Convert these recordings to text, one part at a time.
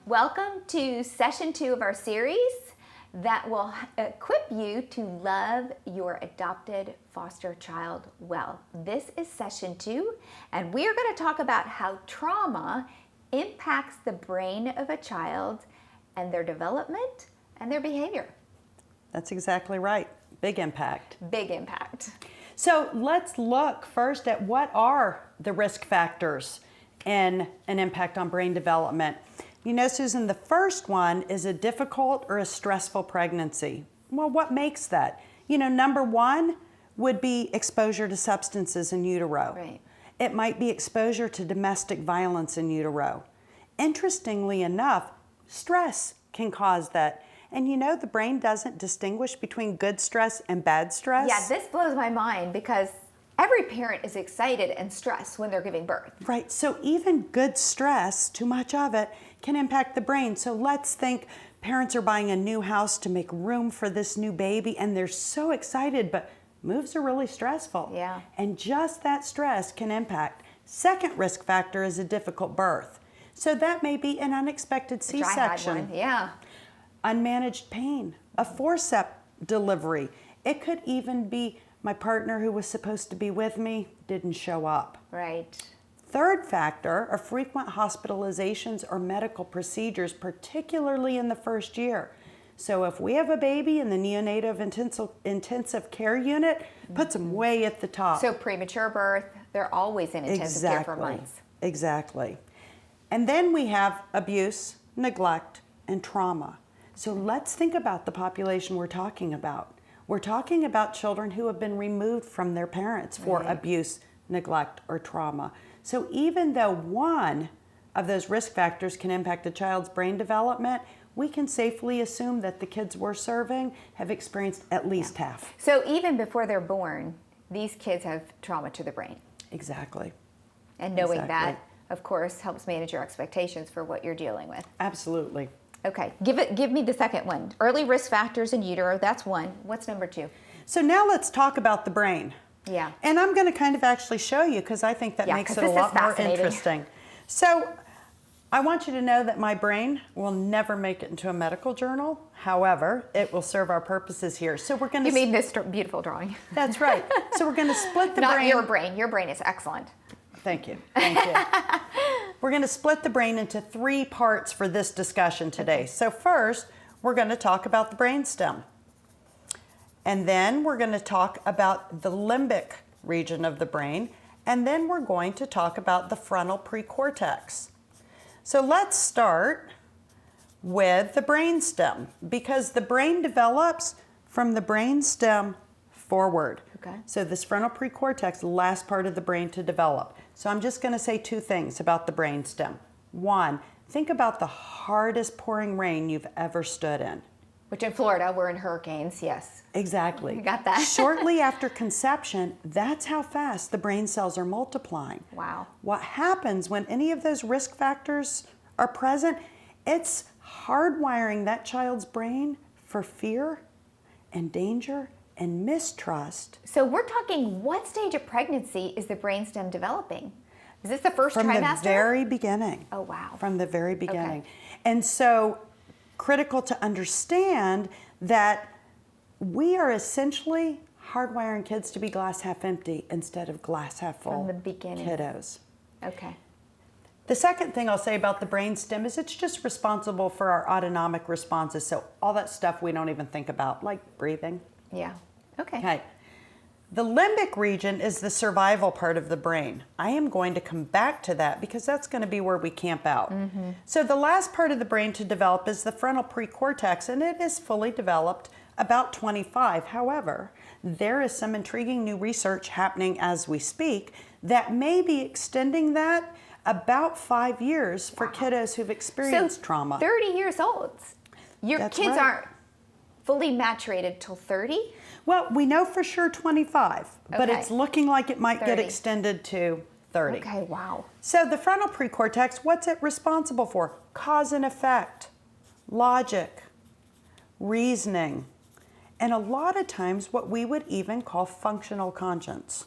Welcome to session 2 of our series that will equip you to love your adopted foster child well. This is session 2, and we are going to talk about how trauma impacts the brain of a child and their development and their behavior. That's exactly right. Big impact. Big impact. So let's look first at what are the risk factors in an impact on brain development. You know, Susan, the first one is a difficult or a stressful pregnancy. Well, what makes that? You know, number one would be exposure to substances in utero. Right. It might be exposure to domestic violence in utero. Interestingly enough, stress can cause that. And you know, the brain doesn't distinguish between good stress and bad stress. Yeah, this blows my mind because every parent is excited and stressed when they're giving birth. Right, so even good stress, too much of it, can impact the brain. So let's think parents are buying a new house to make room for this new baby and they're so excited, but moves are really stressful. Yeah. And just that stress can impact. Second risk factor is a difficult birth. So that may be an unexpected C-section. Yeah. Unmanaged pain, a forceps delivery. It could even be my partner who was supposed to be with me didn't show up. Right. Third factor are frequent hospitalizations or medical procedures, particularly in the first year. So if we have a baby in the neonatal intensive care unit, puts them way at the top. So premature birth, they're always in intensive care for months. Exactly. And then we have abuse, neglect, and trauma. So let's think about the population we're talking about. We're talking about children who have been removed from their parents for abuse, neglect, or trauma. So even though one of those risk factors can impact a child's brain development, we can safely assume that the kids we're serving have experienced at least half. So even before they're born, these kids have trauma to the brain. Exactly. And knowing that, of course, helps manage your expectations for what you're dealing with. Absolutely. Okay, give me the second one. Early risk factors in utero, that's one. What's number 2? So now let's talk about the brain. Yeah. And I'm going to kind of actually show you because I think that makes it a lot more interesting. So I want you to know that my brain will never make it into a medical journal. However, it will serve our purposes here. So we're going to... You made this beautiful drawing. That's right. So we're going to split the brain. Not your brain. Your brain is excellent. Thank you. Thank you. We're going to split the brain into 3 parts for this discussion today. Okay. So first, we're going to talk about the brainstem. And then we're going to talk about the limbic region of the brain. And then we're going to talk about the frontal precortex. So let's start with the brainstem, because the brain develops from the brainstem forward. Okay. So this frontal precortex, the last part of the brain to develop. So I'm just going to say 2 things about the brainstem. 1, think about the hardest pouring rain you've ever stood in. Which in Florida, we're in hurricanes, yes. Exactly. You got that. Shortly after conception, that's how fast the brain cells are multiplying. Wow. What happens when any of those risk factors are present, it's hardwiring that child's brain for fear and danger and mistrust. So we're talking, what stage of pregnancy is the brainstem developing? Is this the first trimester? From the very beginning. Oh, wow. From the very beginning. Okay. And so critical to understand that we are essentially hardwiring kids to be glass half empty instead of glass half full. From the beginning. Kiddos. Okay. The second thing I'll say about the brainstem is it's just responsible for our autonomic responses. So all that stuff we don't even think about, like breathing. Yeah. Okay. Okay. The limbic region is the survival part of the brain. I am going to come back to that because that's going to be where we camp out. Mm-hmm. So the last part of the brain to develop is the frontal precortex, and it is fully developed about 25. However, there is some intriguing new research happening as we speak that may be extending that about 5 years for kiddos who've experienced trauma. 30 years old. Your That's kids right. aren't fully maturated till 30? Well, we know for sure 25, but Okay. it's looking like it might 30. get extended to 30. Okay, wow. So the frontal precortex, what's it responsible for? Cause and effect, logic, reasoning, and a lot of times what we would even call functional conscience.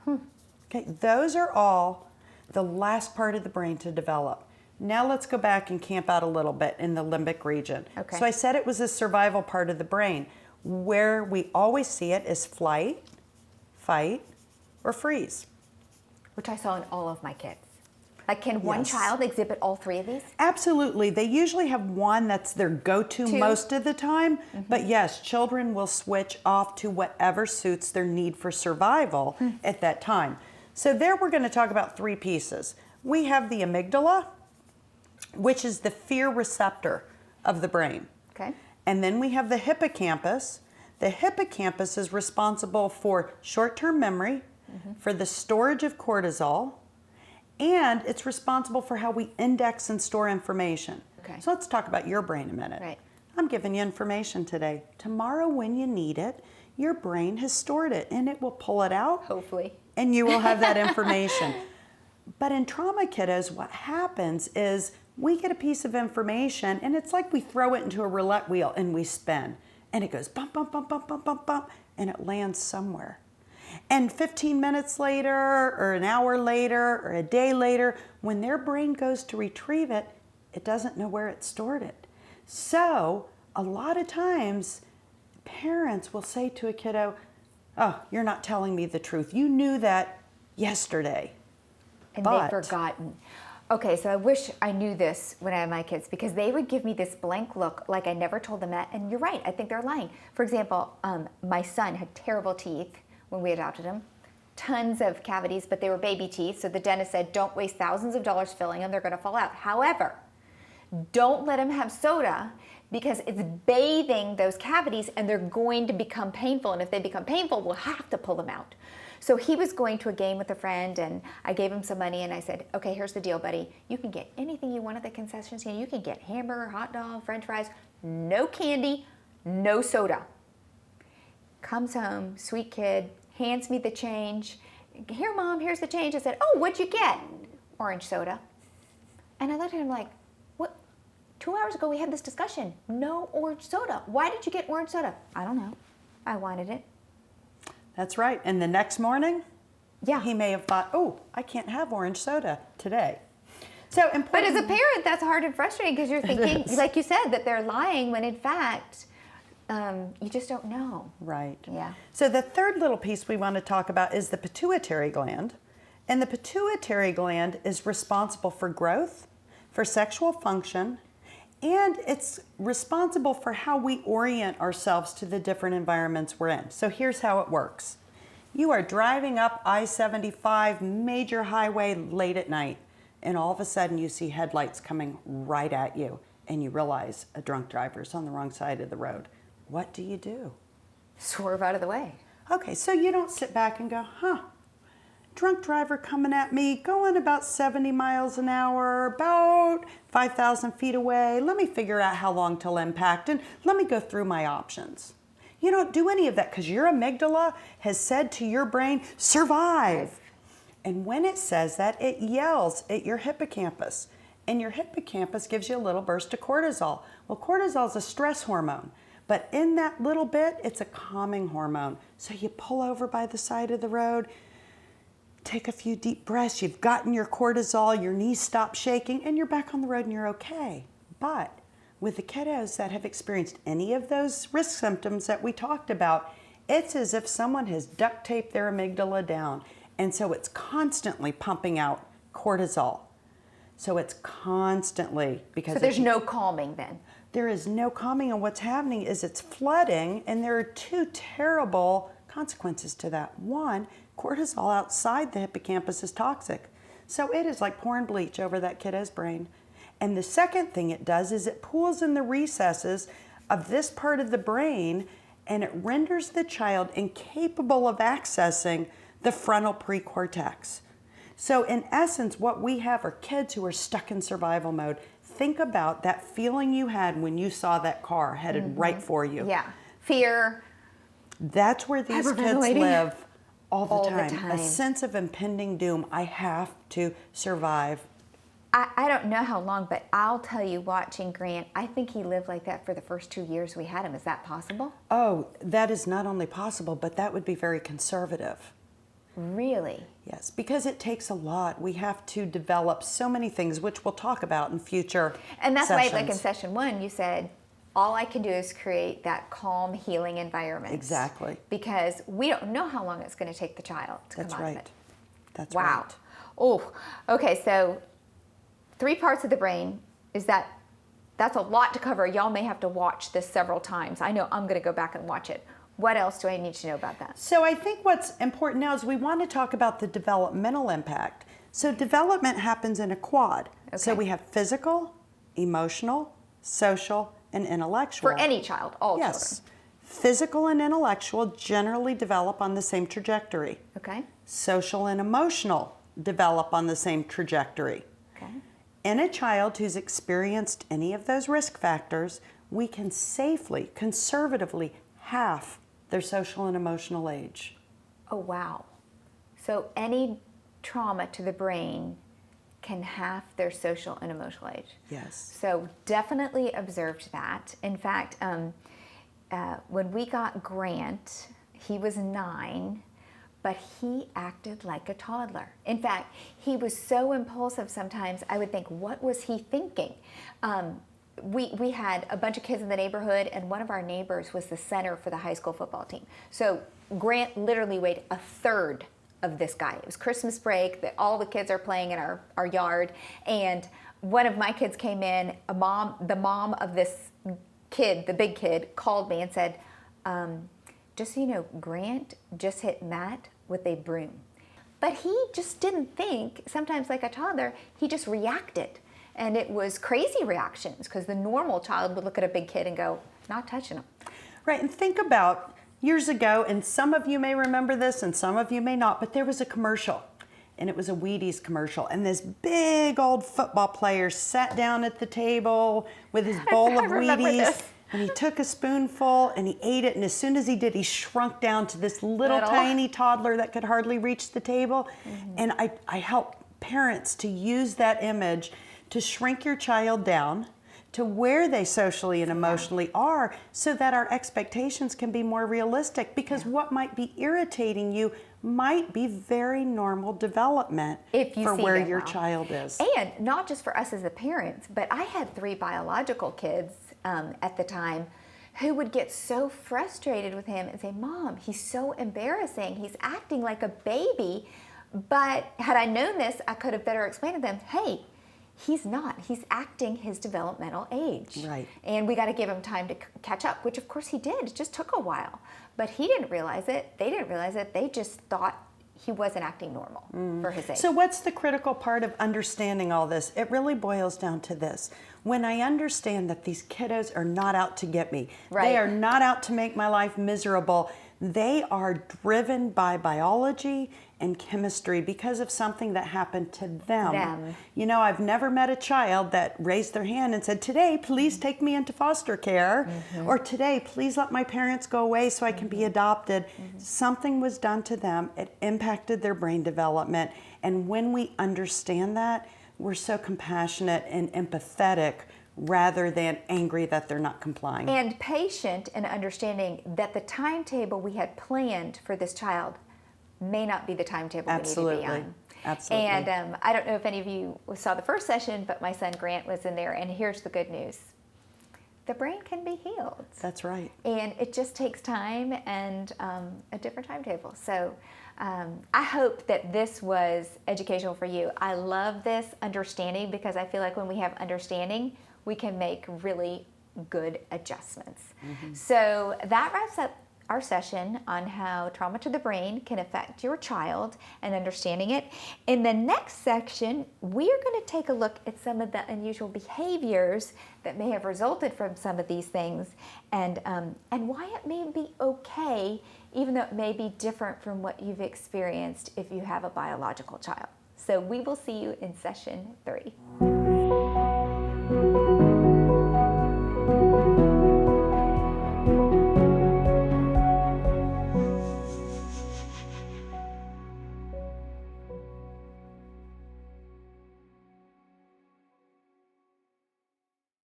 Okay, those are all the last part of the brain to develop. Now let's go back and camp out a little bit in the limbic region. Okay. So I said it was a survival part of the brain. Where we always see it is flight, fight, or freeze. Which I saw in all of my kids. Like, can one Yes. child exhibit all three of these? Absolutely. They usually have one that's their go-to most of the time. But yes, children will switch off to whatever suits their need for survival at that time. So there we're going to talk about three pieces. We have the amygdala, which is the fear receptor of the brain. Okay. And then we have the hippocampus. The hippocampus is responsible for short-term memory, for the storage of cortisol, and it's responsible for how we index and store information. Okay. So let's talk about your brain a minute. Right. I'm giving you information today. Tomorrow when you need it, your brain has stored it and it will pull it out. Hopefully. And you will have that information. But in trauma kiddos, what happens is we get a piece of information and it's like we throw it into a roulette wheel and we spin. And it goes bump, bump, bump, bump, bump, bump, bump, and it lands somewhere. And 15 minutes later, or an hour later, or a day later, when their brain goes to retrieve it, it doesn't know where it stored it. So a lot of times, parents will say to a kiddo, "Oh, you're not telling me the truth. You knew that yesterday." And But- they've forgotten. Okay, so I wish I knew this when I had my kids, because they would give me this blank look like I never told them that. And you're right, I think they're lying. For example, my son had terrible teeth when we adopted him. Tons of cavities, but they were baby teeth. So the dentist said, don't waste thousands of dollars filling them, they're gonna fall out. However, don't let him have soda because it's bathing those cavities and they're going to become painful. And if they become painful, we'll have to pull them out. So he was going to a game with a friend and I gave him some money and I said, okay, here's the deal, buddy. You can get anything you want at the concession stand. You can get hamburger, hot dog, french fries, no candy, no soda. Comes home, sweet kid, hands me the change. Here, Mom, here's the change. I said, oh, what'd you get? Orange soda. And I looked at him like, what? 2 hours ago we had this discussion. No orange soda. Why did you get orange soda? I don't know. I wanted it. That's right. And the next morning, Yeah. he may have thought, "Oh, I can't have orange soda today." So important. But as a parent, that's hard and frustrating because you're thinking, is. like you said, that they're lying when in fact, you just don't know. Right. Yeah. So the third little piece we want to talk about is the pituitary gland. And the pituitary gland is responsible for growth, for sexual function, and it's responsible for how we orient ourselves to the different environments we're in. So here's how it works. You are driving up I-75 major highway late at night, and all of a sudden you see headlights coming right at you, and you realize a drunk driver's on the wrong side of the road. What do you do? Swerve out of the way. Okay, so you don't sit back and go, drunk driver coming at me, going about 70 miles an hour, about 5,000 feet away. Let me figure out how long till impact, and let me go through my options. You don't do any of that because your amygdala has said to your brain, survive. And when it says that, it yells at your hippocampus. And your hippocampus gives you a little burst of cortisol. Well, cortisol is a stress hormone. But in that little bit, it's a calming hormone. So you pull over by the side of the road, take a few deep breaths, you've gotten your cortisol, your knees stop shaking, and you're back on the road and you're okay. But with the kiddos that have experienced any of those risk symptoms that we talked about, it's as if someone has duct taped their amygdala down. And so it's constantly pumping out cortisol. So it's constantly, because So there's no calming then. there is no calming, and what's happening is it's flooding, and there are two terrible consequences to that. One, cortisol outside the hippocampus is toxic. So it is like pouring bleach over that kiddo's brain. And the second thing it does is it pulls in the recesses of this part of the brain, and it renders the child incapable of accessing the frontal precortex. So in essence, what we have are kids who are stuck in survival mode. Think about that feeling you had when you saw that car headed right for you. Yeah. Fear. That's where these kids Hyperventilating. live all the All the time. time. A sense of impending doom. I have to survive. I don't know how long, but I'll tell you, watching Grant, I think he lived like that for the first 2 years we had him. Is that possible? Oh, that is not only possible, but that would be very conservative. Really? Yes, because it takes a lot. We have to develop so many things, which we'll talk about in future And that's sessions. why, like in session 1, you said, all I can do is create that calm, healing environment. Exactly. Because we don't know how long it's going to take the child to That's come out right. of it. That's Wow. right. Oh, okay. So 3 parts of the brain, that's a lot to cover. Y'all may have to watch this several times. I know I'm going to go back and watch it. What else do I need to know about that? So I think what's important now is we want to talk about the developmental impact. So development happens in a quad. So Okay. we have physical, emotional, social, and intellectual. For any child, all Yes. Physical and intellectual generally develop on the same trajectory. children. Okay. Social and emotional develop on the same trajectory. Okay. In a child who's experienced any of those risk factors, we can safely, conservatively half their social and emotional age. Oh, wow. So any trauma to the brain can half their social and emotional age. Yes. So definitely observed that. In fact, when we got Grant, he was 9, but he acted like a toddler. In fact, he was so impulsive sometimes, I would think, what was he thinking? We had a bunch of kids in the neighborhood, and one of our neighbors was the center for the high school football team. So Grant literally weighed a third of this guy. It was Christmas break, all the kids are playing in our yard, and one of my kids came in, the mom of this kid, the big kid, called me and said, just so you know, Grant just hit Matt with a broom. But he just didn't think, sometimes like a toddler, he just reacted. And it was crazy reactions, because the normal child would look at a big kid and go, not touching him. Right, and think about years ago, and some of you may remember this and some of you may not, but there was a commercial, and it was a Wheaties commercial, and this big old football player sat down at the table with his bowl of remember Wheaties, this. and he took a spoonful and he ate it, and as soon as he did, he shrunk down to this little tiny toddler that could hardly reach the table. And I help parents to use that image to shrink your child down to where they socially and emotionally are, so that our expectations can be more realistic, because what might be irritating you might be very normal development If you for see where them your well. child is. And not just for us as the parents, but I had 3 biological kids at the time who would get so frustrated with him and say, Mom, he's so embarrassing. He's acting like a baby. But had I known this, I could have better explained to them, hey, he's not. He's acting his developmental age. Right. And we got to give him time to catch up, which of course he did. It just took a while. But he didn't realize it. They didn't realize it. They just thought he wasn't acting normal for his age. So what's the critical part of understanding all this? It really boils down to this. When I understand that these kiddos are not out to get me, Right. they are not out to make my life miserable, they are driven by biology and chemistry because of something that happened to them. You know, I've never met a child that raised their hand and said, today, please take me into foster care, or today, please let my parents go away so I can be adopted. Something was done to them. It impacted their brain development. And when we understand that, we're so compassionate and empathetic rather than angry that they're not complying. And patient and understanding that the timetable we had planned for this child may not be the timetable Absolutely. we need to be on. Absolutely. And I don't know if any of you saw the first session, but my son Grant was in there, and here's the good news. The brain can be healed. That's right. And it just takes time and a different timetable. So I hope that this was educational for you. I love this understanding, because I feel like when we have understanding, we can make really good adjustments. So that wraps up our session on how trauma to the brain can affect your child and understanding it. In the next section, we are going to take a look at some of the unusual behaviors that may have resulted from some of these things, and why it may be okay, even though it may be different from what you've experienced if you have a biological child. So we will see you in session 3.